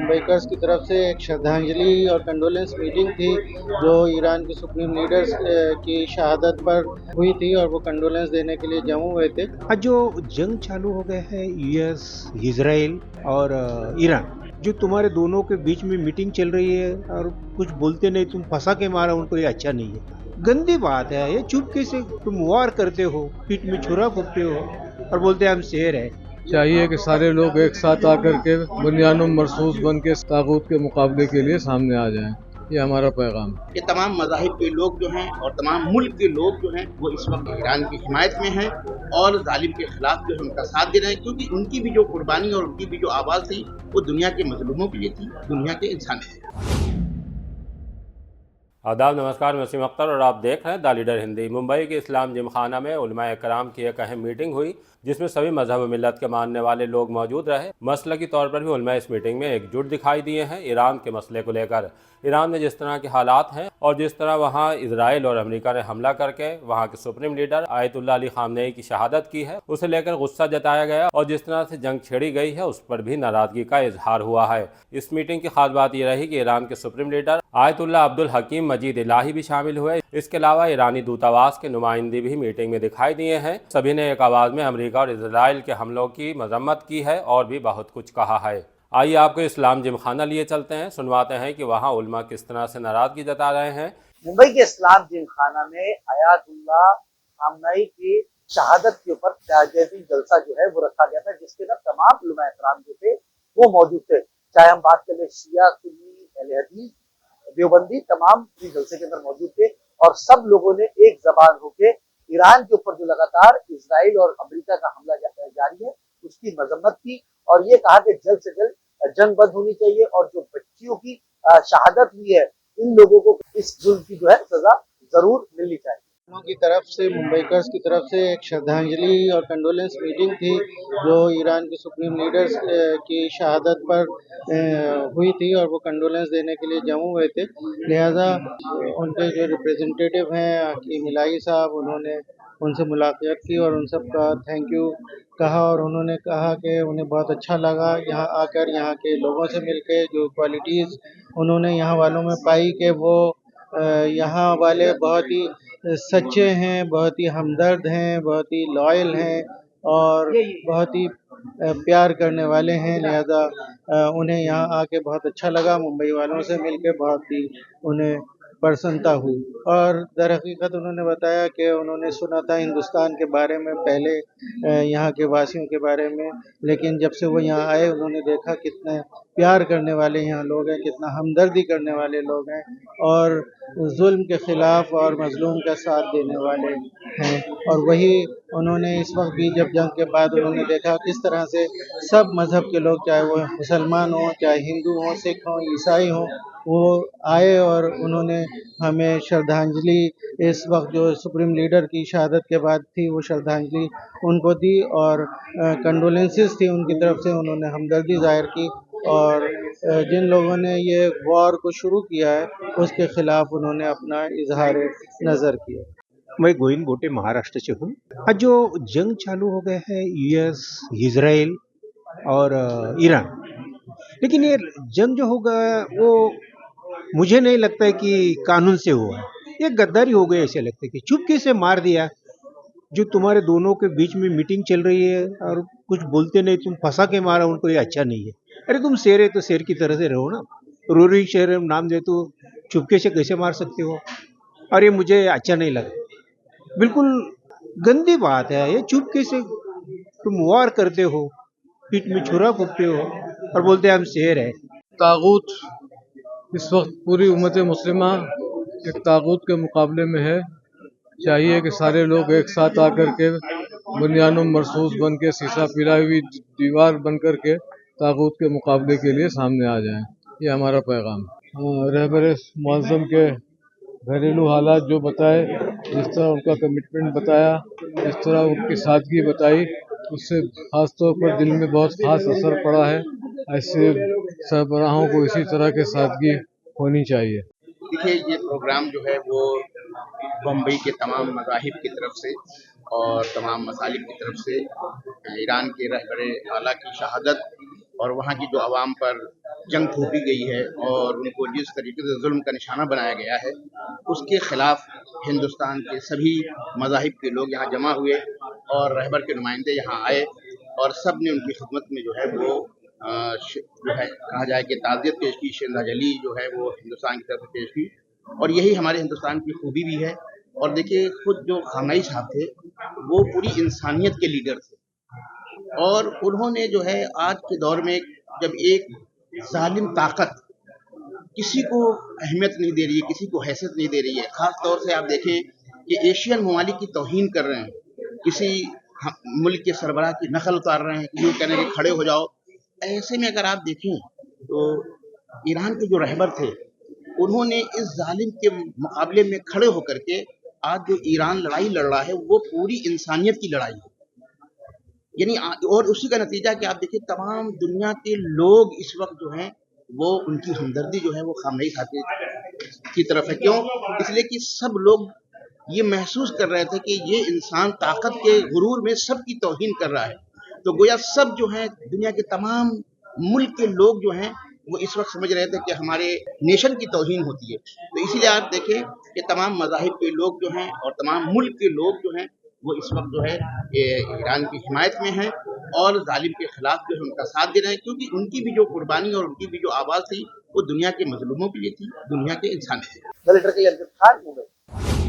मुंबईकर्स की तरफ से एक श्रद्धांजलि और कंडोलेंस मीटिंग थी जो ईरान के सुप्रीम लीडर्स की शहादत पर हुई थी और वो कंडोलेंस देने के लिए जम्मू हुए थे। आज जो जंग चालू हो गया है यूएस, इजराइल और ईरान, जो तुम्हारे दोनों के बीच में मीटिंग चल रही है और कुछ बोलते नहीं, तुम फंसा के मारा उनको, ये अच्छा नहीं है, गंदी बात है। ये चुपके से तुम वार करते हो, पीठ में छुरा फूकते हो और बोलते हम शेर है। चाहिए कि सारे लोग एक साथ आकर के बुनियाद मरसूस बन के तागूत के मुकाबले के लिए सामने आ जाएं। ये हमारा पैगाम है। ये तमाम मज़ाहिब के लोग जो हैं और तमाम मुल्क के लोग जो हैं वो इस वक्त ईरान की हिमायत में हैं और जालिम के खिलाफ जो है उनका साथ दे रहे हैं, क्योंकि उनकी भी जो कुर्बानी और उनकी भी जो आवाज़ थी वो दुनिया के मजलूमों के लिए थी, दुनिया के इंसान के लिए। आदाब, नमस्कार, मैं वसीम अख्तर और आप देख रहे हैं द लीडर हिंदी। मुंबई के इस्लाम जिमखाना में उलमाए कराम की एक अहम मीटिंग हुई जिसमें सभी मजहब मिलत के मानने वाले लोग मौजूद रहे। मसलकी तौर पर भी उलमा इस मीटिंग में एकजुट दिखाई दिए हैं। ईरान के मसले को लेकर ईरान में जिस तरह के हालात हैं और जिस तरह वहाँ इजराइल और अमेरिका ने हमला करके वहाँ के supreme leader Ayatollah Ali Khamenei की शहादत की है, उसे लेकर गुस्सा जताया गया और जिस तरह से जंग छेड़ी गई है उस पर भी नाराजगी का इजहार हुआ है। इस मीटिंग की खास बात यह रही कि ईरान के सुप्रीम लीडर आयतुल्लाह अब्दुल हकीम मजीद इलाही भी शामिल हुए। इसके अलावा ईरानी दूतावास के नुमाइंदे भी मीटिंग में दिखाई दिए हैं। सभी ने एक आवाज़ में अमेरिका और इजराइल के हमलों की मजम्मत की है और भी बहुत कुछ कहा है। आइए आपको इस्लाम जिमखाना लिए चलते हैं, सुनवाते हैं कि वहाँ उलमा किस तरह से नाराजगी जता रहे हैं। मुंबई के इस्लाम जिमखाना में आयतुल्लाह खामनेई की शहादत के ऊपर ताज़ियती जलसा जो है वो रखा गया था, जिसके अंदर तमाम उलमा इकराम जो थे वो मौजूद थे। चाहे हम बात करें शिया, सुन्नी, अहले हदीस, देवबंदी, तमाम इस जलसे के अंदर मौजूद थे और सब लोगों ने एक जबान होकर ईरान के ऊपर जो लगातार इजराइल और अमेरिका का हमला जारी है उसकी मजम्मत की और ये कहा कि जल्द से जल्द जंग बंद होनी चाहिए और जो बच्चियों की शहादत हुई है इन लोगों को इस जुल्म की जो है सजा जरूर मिलनी चाहिए। की तरफ से मुंबईकर्स की तरफ से एक श्रद्धांजलि और कंडोलेंस मीटिंग थी जो ईरान के सुप्रीम लीडर्स की शहादत पर हुई थी और वो कंडोलेंस देने के लिए जम्मू हुए थे। लिहाजा उनके जो रिप्रेजेंटेटिव हैं हकीम इलाही साहब, उन्होंने उनसे मुलाकात की और उन सब का थैंक यू कहा और उन्होंने कहा कि उन्हें बहुत अच्छा लगा यहाँ आकर, यहाँ के लोगों से मिलकर जो क्वालिटीज़ उन्होंने यहाँ वालों में पाई कि वो यहाँ वाले बहुत ही सच्चे हैं, बहुत ही हमदर्द हैं, बहुत ही लॉयल हैं और बहुत ही प्यार करने वाले हैं। लिहाजा उन्हें यहाँ आके बहुत अच्छा लगा, मुंबई वालों से मिलके बहुत ही उन्हें प्रसन्नता हुई। और दर हकीकत उन्होंने बताया कि उन्होंने सुना था हिंदुस्तान के बारे में पहले, यहाँ के वासियों के बारे में, लेकिन जब से वो यहाँ आए उन्होंने देखा कितने प्यार करने वाले यहाँ लोग हैं, कितना हमदर्दी करने वाले लोग हैं और जुल्म के ख़िलाफ़ और मज़लूम का साथ देने वाले हैं। और वही उन्होंने इस वक्त भी जब जंग के बाद उन्होंने देखा किस तरह से सब मज़हब के लोग, चाहे वो मुसलमान हों, चाहे हिंदू हों, सिख हों, ईसाई हों, वो आए और उन्होंने हमें श्रद्धांजलि इस वक्त जो सुप्रीम लीडर की शहादत के बाद थी वो श्रद्धांजलि उनको दी और कंडोलेंसेस थी उनकी तरफ से, उन्होंने हमदर्दी ज़ाहिर की और जिन लोगों ने ये वॉर को शुरू किया है उसके ख़िलाफ़ उन्होंने अपना इजहार नज़र किया। मैं गोविंद गोटे महाराष्ट्र से हूँ। आज जो जंग चालू हो गया है यूएस, इजराइल और ईरान, लेकिन ये जंग जो होगा वो मुझे नहीं लगता है कि कानून से हुआ है, ये गद्दारी हो गई। ऐसे लगता है कि चुपके से मार दिया। जो तुम्हारे दोनों के बीच में मीटिंग चल रही है और कुछ बोलते नहीं, तुम फंसा के मारा उनको, ये अच्छा नहीं है। अरे तुम शेर है तो शेर की तरह से रहो ना। रोरी शेर नाम दे तो चुपके से कैसे मार सकते हो? और ये मुझे अच्छा नहीं लगा, बिल्कुल गंदी बात है। ये चुपके से तुम वार करते हो, पीठ में छुरा फूकते हो और बोलते हम शेर है। तागूत इस वक्त पूरी उम्मत मुस्लिमा एक तागूत के मुकाबले में है। चाहिए कि सारे लोग एक साथ आकर के बुनियाद मरसूस बन के शीशा पिलाई हुई दीवार बन कर के तागूत के मुकाबले के लिए सामने आ जाएं। ये हमारा पैगाम है। रहबर मुअज़्ज़म के घरेलू हालात जो बताए, जिस तरह उनका कमिटमेंट बताया, जिस तरह उनकी सादगी बताई, उससे ख़ास तौर पर दिल में बहुत ख़ास असर पड़ा है। ऐसे सरबराहों को इसी तरह के सादगी होनी चाहिए। देखिए, ये प्रोग्राम जो है वो बम्बई के तमाम मज़ाहिब की तरफ से और तमाम मसालिक की तरफ से ईरान के रहबर आला की शहादत और वहाँ की जो आवाम पर जंग थोपी गई है और उनको जिस तरीके से जुल्म का निशाना बनाया गया है, उसके खिलाफ हिंदुस्तान के सभी मज़ाहिब के लोग यहाँ जमा हुए और रहबर के नुमाइंदे यहाँ आए और सब ने उनकी खिदमत में जो है वो जो है कहा जाए कि ताज़ियत पेश की, श्रद्धांजलि जो है वो हिंदुस्तान की तरफ से पेश की। और यही हमारे हिंदुस्तान की खूबी भी है। और देखिए, खुद जो खामनेई साहब थे वो पूरी इंसानियत के लीडर थे और उन्होंने जो है आज के दौर में जब एक जालिम ताकत किसी को अहमियत नहीं दे रही है, किसी को हैसियत नहीं दे रही है, ख़ास तौर से आप देखें कि एशियन ममालिक की तौहीन कर रहे हैं, किसी मुल्क के सरबराह की नकल उतार रहे हैं कि यूँ कहने के खड़े हो जाओ। ऐसे में अगर आप देखें तो ईरान के जो रहबर थे उन्होंने इस जालिम के मुकाबले में खड़े होकर के आज जो ईरान लड़ाई लड़ रहा है वो पूरी इंसानियत की लड़ाई है। यानी और उसी का नतीजा कि आप देखिए तमाम दुनिया के लोग इस वक्त जो हैं वो उनकी हमदर्दी जो है वो खामनेई साहब की तरफ है। क्यों? इसलिए कि सब लोग ये महसूस कर रहे थे कि ये इंसान ताकत के गुरूर में सबकी तौहीन कर रहा है। तो गोया सब जो हैं दुनिया के तमाम मुल्क के लोग जो हैं वो इस वक्त समझ रहे थे कि हमारे नेशन की तौहीन होती है। तो इसीलिए आप देखें कि तमाम मज़ाहिब के लोग जो हैं और तमाम मुल्क के लोग जो हैं वो इस वक्त जो है ईरान की हिमायत में हैं और जालिम के खिलाफ जो है उनका साथ दे रहे हैं, क्योंकि उनकी भी जो कुर्बानी और उनकी भी जो आवाज़ थी वो दुनिया के मजलूमों के लिए थी, दुनिया के इंसान के लिए। द लीडर के लिए अंकित खान, मुंबई।